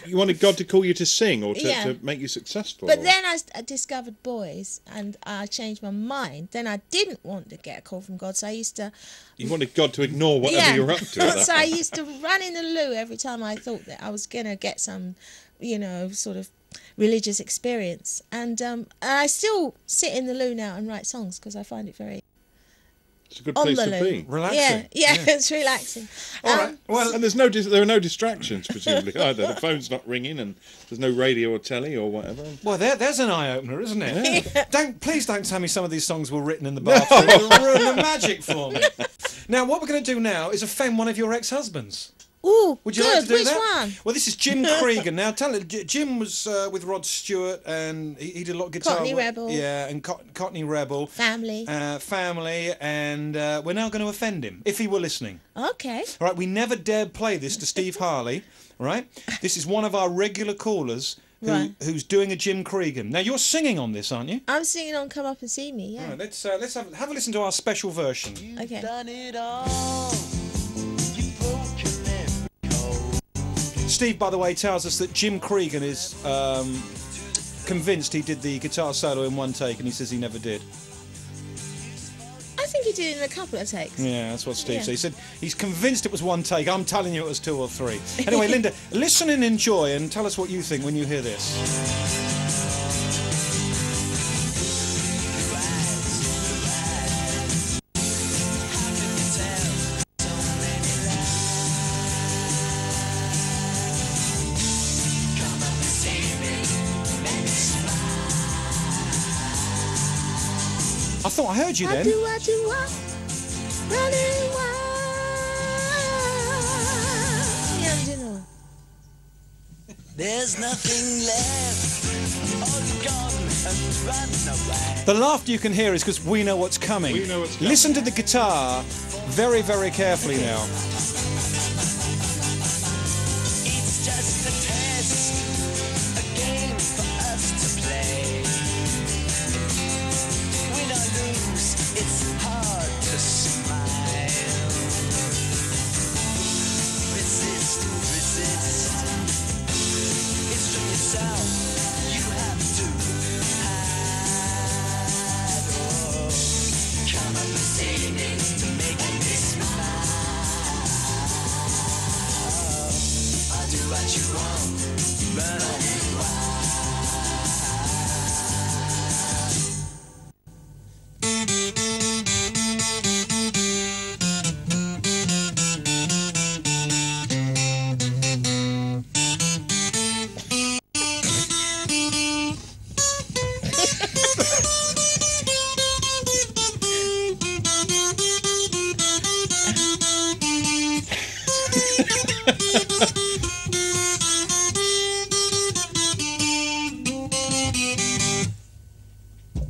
You wanted God to call you to sing or Yeah. to make you successful. But then I discovered boys, and I changed my mind. Then I didn't want to get a call from God, so I used to... You wanted God to ignore whatever you're up to. At that So I point. used to run in the loo every time I thought that I was going to get some, you know, sort of religious experience. And I still sit in the loo now and write songs because I find it very... It's a good on place the to loo. be. Relaxing. Yeah, it's relaxing. All right. Well, And there are no distractions, presumably, either. The phone's not ringing and there's no radio or telly or whatever. well, there's an eye opener, isn't it? Please don't tell me some of these songs were written in the bathroom. It'll ruin the magic for me. Now, what we're going to do now is offend one of your ex-husbands. Ooh, Would you good. like to do Which that? one? Well, this is Jim Cregan. Now, tell it. Jim was with Rod Stewart, and he did a lot of guitar Cockney work. Rebel. Yeah, and Cockney Rebel. Family. Family, and we're now going to offend him, if he were listening. Okay. All right, we never dared play this to Steve Harley, all right? This is one of our regular callers who's doing a Jim Cregan. Now, you're singing on this, aren't you? I'm singing on Come Up and See Me, yeah. All right, let's have a listen to our special version. Okay. Done it all. You broke your every code. Steve, by the way, tells us that Jim Cregan is convinced he did the guitar solo in one take, and he says he never did. I think he did it in a couple of takes. Yeah, that's what Steve Yeah. said. He said he's convinced it was one take. I'm telling you it was 2 or 3. Anyway, Linda, listen and enjoy and tell us what you think when you hear this. I thought I heard you I then. do, running wild. Yeah, I'm doing all. There's nothing left. All gone and run away. The laughter you can hear is because we know what's coming. We know what's coming. Listen to the guitar very, very carefully now. It's just a test, a game for us to play. Win or lose, it's hard to smile. Resist, resist. It's from yourself. You have to hide. Oh, come up and see me to make me smile. I'll do what you want. Run away wild.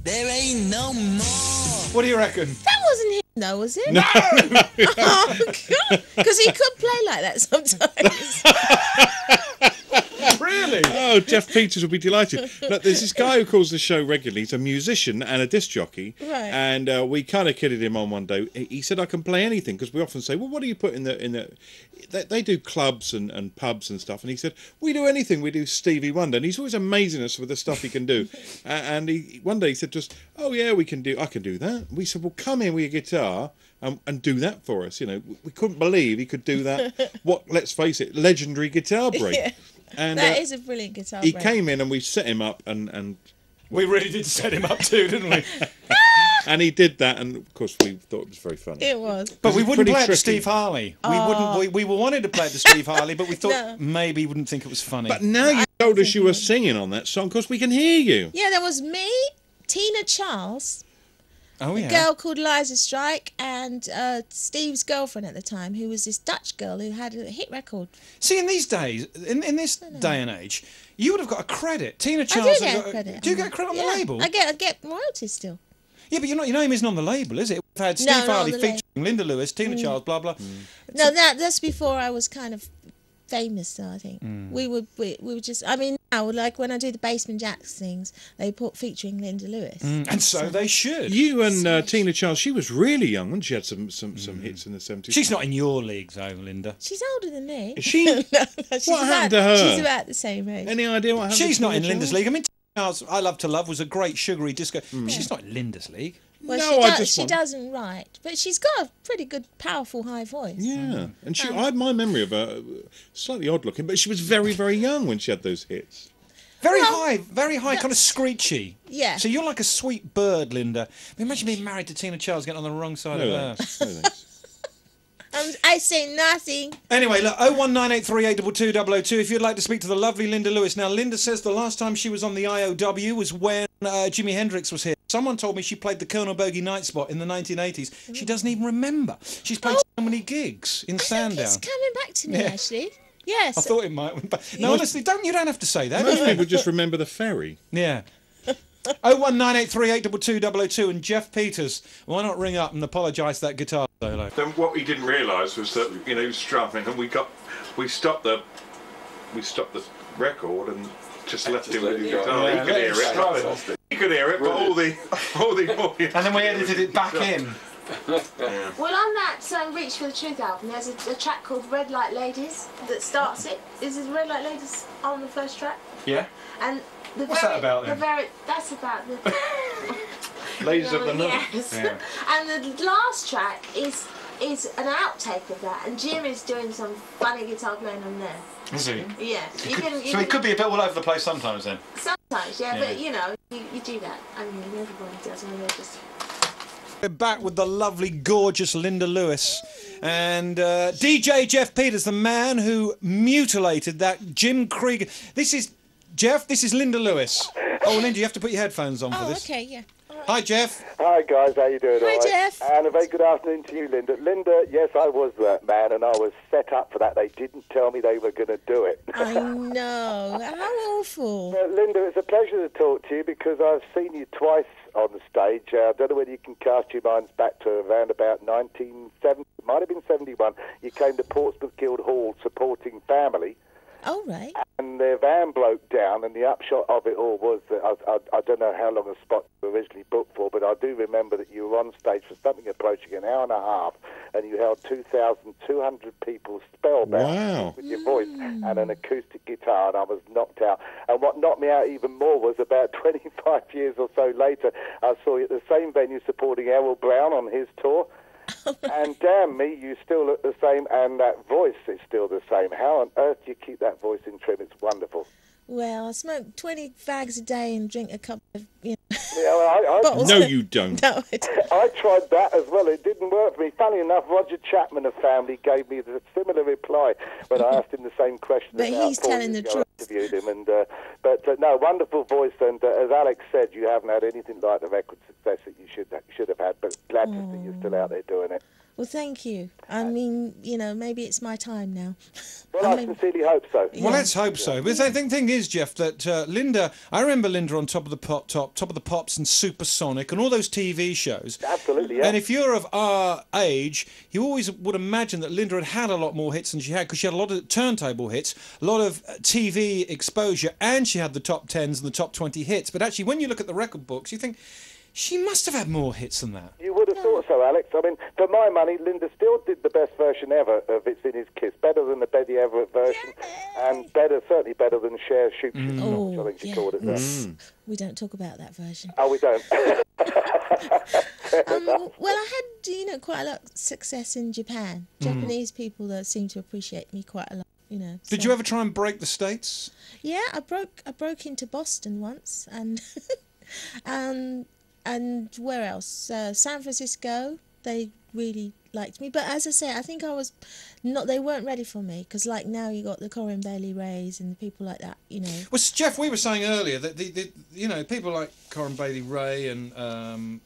There ain't no more. What do you reckon? That wasn't him, though, was it? No! Oh, God. Because he could play like that sometimes. Really? Oh, Jeff Peters will be delighted. Look, there's this guy who calls the show regularly. He's a musician and a disc jockey. Right. And we kind of kidded him on one day. He said, I can play anything, because we often say, well, what do you put in the... They do clubs and pubs and stuff. And he said, we do anything. We do Stevie Wonder. And he's always amazing us with the stuff he can do. And one day he said to us, oh, yeah, I can do that. We said, well, come in with your guitar and do that for us. You know, we couldn't believe he could do that. Let's face it, legendary guitar break. Yeah. And That is a brilliant guitar he break. came in and we set him up and We really did set him up too, didn't we? and he did that, and of course we thought it was very funny. It was. But we It's wouldn't pretty play it to tricky. Steve Harley. We wouldn't. We wanted to play it to Steve Harley, but we thought No. maybe he wouldn't think it was funny. But now you told us you were singing on that song, because we can hear you. Yeah, there was me, Tina Charles, oh a yeah. girl called Liza Strike, and Steve's girlfriend at the time, who was this Dutch girl who had a hit record. See, in these days, in this day and age, you would have got a credit. Tina I Charles. do has get got credit. Do you get credit on the Yeah, label? I get royalties still. Yeah, but your name isn't on the label, is it? We've had Steve No, not on Harley the featuring Linda Lewis, Tina Charles, blah blah. No, that's before I was kind of famous, though, I think. We were just, I mean, now, like when I do the Basement Jacks things, they put featuring Linda Lewis. And so they should. You and Tina Charles, she was really young, and she had some hits in the 70s. She's not in your league, though, Linda. She's older than me. Is she? No, she's What happened to her? She's about the same age. Any idea what happened? She's to not Tina in Linda's Charles? league. I mean, Charles, I Love to Love was a great sugary disco. But she's not in Linda's league. Well, No, she doesn't write, but she's got a pretty good, powerful high voice. Yeah, and she, I had my memory of her slightly odd looking, but she was very, very young when she had those hits. Very high, kind of screechy. Yeah. So you're like a sweet bird, Linda. Imagine being married to Tina Charles, getting on the wrong side of her. No thanks. I say nothing. Anyway, look, 01983822002 if you'd like to speak to the lovely Linda Lewis. Now, Linda says the last time she was on the IOW was when Jimi Hendrix was here. Someone told me she played the Colonel Bogey night spot in the 1980s. She doesn't even remember. She's played so many gigs in Sandown. It's coming back to me, actually. Yes. I thought it might. But no, honestly, you don't have to say that. Most people just remember the ferry. Yeah. 01983822002 and Jeff Peters. Why not ring up and apologise for that guitar solo? Then what he didn't realise was that he was strumming, and we stopped the record and just left him with his guitar. Yeah, He could hear it. He could hear it, but all the audience. And then we edited it back in. Well, on that Reach for the Truth album, there's a track called Red Light Ladies that starts it. Is it Red Light Ladies on the first track? Yeah. And What's that about then? That's about the Ladies of the Night. Yes. Yeah. And the last track is an outtake of that, and Jim is doing some funny guitar playing on there. Is he? Yeah. So he could be a bit all over the place sometimes then. Sometimes, yeah, but you know, you do that. I mean, everybody does, and you're just. We're back with the lovely, gorgeous Linda Lewis and DJ Jeff Peters, the man who mutilated that Jim Krieger. This is Jeff. This is Linda Lewis. Oh, Linda, you have to put your headphones on for this. Okay, yeah. Hi, Jeff. Hi guys, how you doing? Hi, all right? Jeff. And a very good afternoon to you, Linda. Linda, yes, I was that man, and I was set up for that. They didn't tell me they were going to do it. I know. How awful. Linda, it's a pleasure to talk to you because I've seen you twice on the stage. I don't know whether you can cast your minds back to around about 1970, it might have been 71. You came to Portsmouth Guildhall supporting Family. Oh, right. And their van broke down, and the upshot of it all was that I don't know how long a spot you were originally booked for, but I do remember that you were on stage for something approaching an hour and a half, and you held 2,200 people spellbound with your voice and an acoustic guitar, and I was knocked out. And what knocked me out even more was about 25 years or so later, I saw you at the same venue supporting Errol Brown on his tour. And damn me, you still look the same, and that voice is still the same. How on earth do you keep that voice in trim? It's wonderful. Well, I smoke 20 fags a day and drink a couple of, Yeah, well, bottles. No, you don't. No, I don't. I tried that as well. It didn't work for me. Funny enough, Roger Chapman of Family gave me the similar reply when I asked him the same question. But about he's 4 telling years the ago. truth. I interviewed him, and but no, wonderful voice. And as Alex said, you haven't had anything like the record success that you should have had. But glad to see you're still out there doing it. Well, thank you. I mean, you know, maybe it's my time now. Well, I sincerely hope so. Well, let's hope so. But the thing is, Jeff, that Linda, I remember Linda on Top of the Pops and Supersonic and all those TV shows. Absolutely, yeah. And if you're of our age, you always would imagine that Linda had a lot more hits than she had, because she had a lot of turntable hits, a lot of TV exposure, and she had the top 10s and the top 20 hits. But actually, when you look at the record books, you think she must have had more hits than that. You would have thought so, Alex. I mean, for my money, Linda still did the best version ever of It's in His Kiss. Better than the Betty Everett version, and certainly better than Cher Shoot Shoot Shoot, I think she called it. We don't talk about that version. Oh, we don't. Well, I had, you know, quite a lot of success in Japan. Japanese people that seem to appreciate me quite a lot. You know. Did you ever try and break the States? Yeah, I broke into Boston once, and and where else? San Francisco. They really liked me, but as I say, I think I was not. They weren't ready for me, because like now you got the Corin Bailey Rays and the people like that. You know. Well, Jeff, we were saying earlier that the you know, people like Corin Bailey Ray and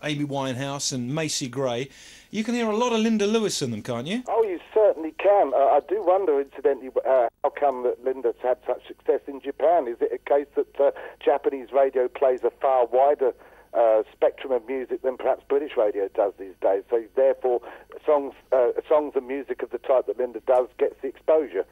Amy Winehouse and Macy Gray, you can hear a lot of Linda Lewis in them, can't you? Oh, you certainly can. I do wonder, incidentally, how come that Linda's had such success in Japan? Is it a case that Japanese radio plays a far wider spectrum of music than perhaps British radio does these days? So therefore, songs and music of the type that Linda does gets the exposure.